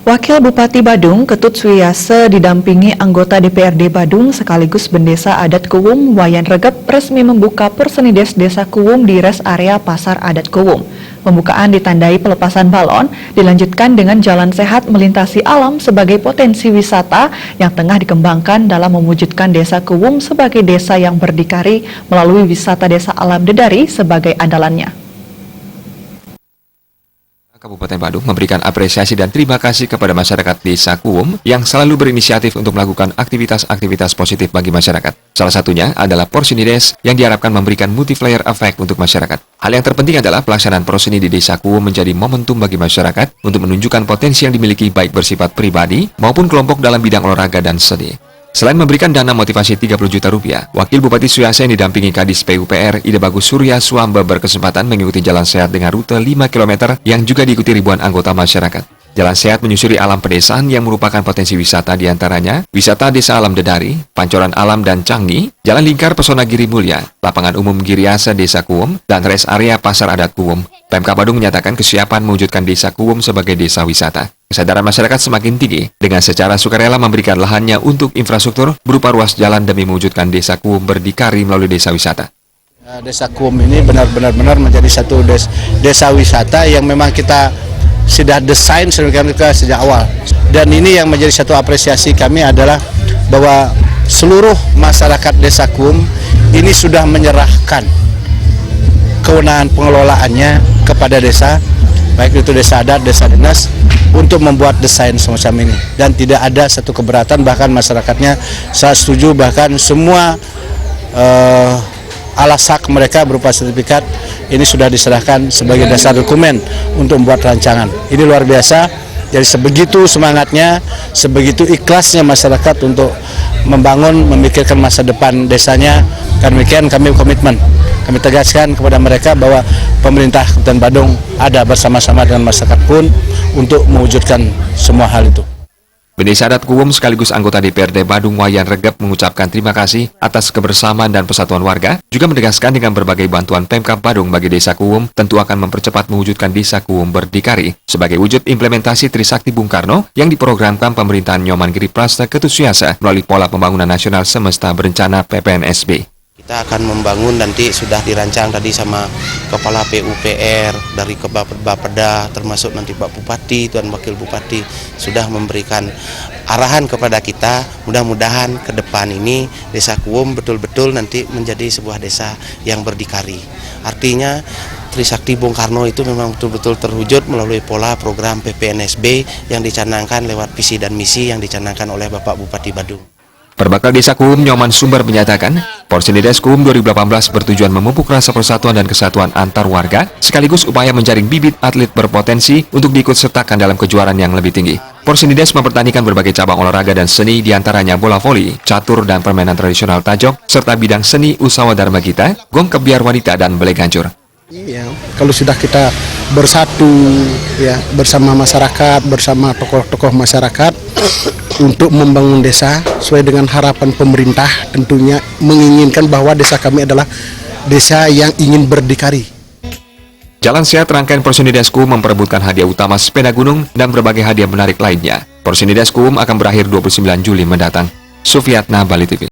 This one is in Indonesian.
Wakil Bupati Badung, Ketut Suyase didampingi anggota DPRD Badung sekaligus Bendesa Adat Kuwum, Wayan Regep resmi membuka Persenides Desa Kuwum di res area Pasar Adat Kuwum. Pembukaan ditandai pelepasan balon, dilanjutkan dengan jalan sehat melintasi alam sebagai potensi wisata yang tengah dikembangkan dalam mewujudkan Desa Kuwum sebagai desa yang berdikari melalui wisata desa alam Dedari sebagai andalannya. Kabupaten Badung memberikan apresiasi dan terima kasih kepada masyarakat Desa Kuwum yang selalu berinisiatif untuk melakukan aktivitas-aktivitas positif bagi masyarakat. Salah satunya adalah Persenides yang diharapkan memberikan multiplier effect untuk masyarakat. Hal yang terpenting adalah pelaksanaan proseni di Desa Kuwum menjadi momentum bagi masyarakat untuk menunjukkan potensi yang dimiliki baik bersifat pribadi maupun kelompok dalam bidang olahraga dan seni. Selain memberikan dana motivasi 30 juta rupiah, Wakil Bupati Suyase yang didampingi Kadis PUPR Ide Bagus Surya Swamba berkesempatan mengikuti jalan sehat dengan rute 5 km yang juga diikuti ribuan anggota masyarakat. Jalan sehat menyusuri alam pedesaan yang merupakan potensi wisata diantaranya wisata Desa Alam Dedari, Pancoran Alam dan Canggih, Jalan Lingkar Pesona Giri Mulya, Lapangan Umum Giriasa Desa Kuwum, dan res area Pasar Adat Kuwum. Pemkab Badung menyatakan kesiapan mewujudkan Desa Kuwum sebagai desa wisata. Kesadaran masyarakat semakin tinggi dengan secara sukarela memberikan lahannya untuk infrastruktur berupa ruas jalan demi mewujudkan Desa Kuwum berdikari melalui desa wisata. Desa Kuwum ini benar-benar menjadi satu desa wisata yang memang kita sudah desain sejak awal. Dan ini yang menjadi satu apresiasi kami adalah bahwa seluruh masyarakat Desa Kuwum ini sudah menyerahkan kewenangan pengelolaannya kepada desa, baik itu desa adat, desa dinas, untuk membuat desain semacam ini. Dan tidak ada satu keberatan, bahkan masyarakatnya saya setuju, bahkan semua alasak mereka berupa sertifikat ini sudah diserahkan sebagai dasar dokumen untuk membuat rancangan. Ini luar biasa. Jadi sebegitu semangatnya, sebegitu ikhlasnya masyarakat untuk membangun, memikirkan masa depan desanya. Karena demikian kami komitmen, kami tegaskan kepada mereka bahwa pemerintah Kabupaten Badung ada bersama-sama dengan masyarakat pun untuk mewujudkan semua hal itu. Bendesa Adat Kuwum sekaligus anggota DPRD Badung Wayan Regep mengucapkan terima kasih atas kebersamaan dan persatuan warga, juga menegaskan dengan berbagai bantuan Pemkab Badung bagi Desa Kuwum tentu akan mempercepat mewujudkan Desa Kuwum berdikari sebagai wujud implementasi Trisakti Bung Karno yang diprogramkan pemerintahan Nyoman Giriprasta Ketut Suyase melalui Pola Pembangunan Nasional Semesta Berencana PPNSB. Kita akan membangun, nanti sudah dirancang tadi sama Kepala PUPR dari Bapeda, termasuk nanti Pak Bupati dan Wakil Bupati sudah memberikan arahan kepada kita. Mudah-mudahan ke depan ini Desa Kuwum betul-betul nanti menjadi sebuah desa yang berdikari. Artinya Trisakti Bung Karno itu memang betul-betul terwujud melalui pola program PPNSB yang dicanangkan lewat visi dan misi yang dicanangkan oleh Bapak Bupati Badung. Perbakal Desa Kuwum Nyoman Sumber menyatakan, Persenides Kuwum 2018 bertujuan memupuk rasa persatuan dan kesatuan antar warga, sekaligus upaya menjaring bibit atlet berpotensi untuk diikut sertakan dalam kejuaraan yang lebih tinggi. Persenides mempertandingkan berbagai cabang olahraga dan seni diantaranya bola voli, catur dan permainan tradisional tajok, serta bidang seni usaha dharma gita, gong kebiar wanita dan belek hancur. Iya, kalau sudah kita bersatu ya bersama masyarakat, bersama tokoh-tokoh masyarakat untuk membangun desa sesuai dengan harapan pemerintah, tentunya menginginkan bahwa desa kami adalah desa yang ingin berdikari. Jalan sehat rangkaian Persenides Kuwum memperebutkan hadiah utama sepeda gunung dan berbagai hadiah menarik lainnya. Persenides Kuwum akan berakhir 29 Juli mendatang. Sufiatna, Bali TV.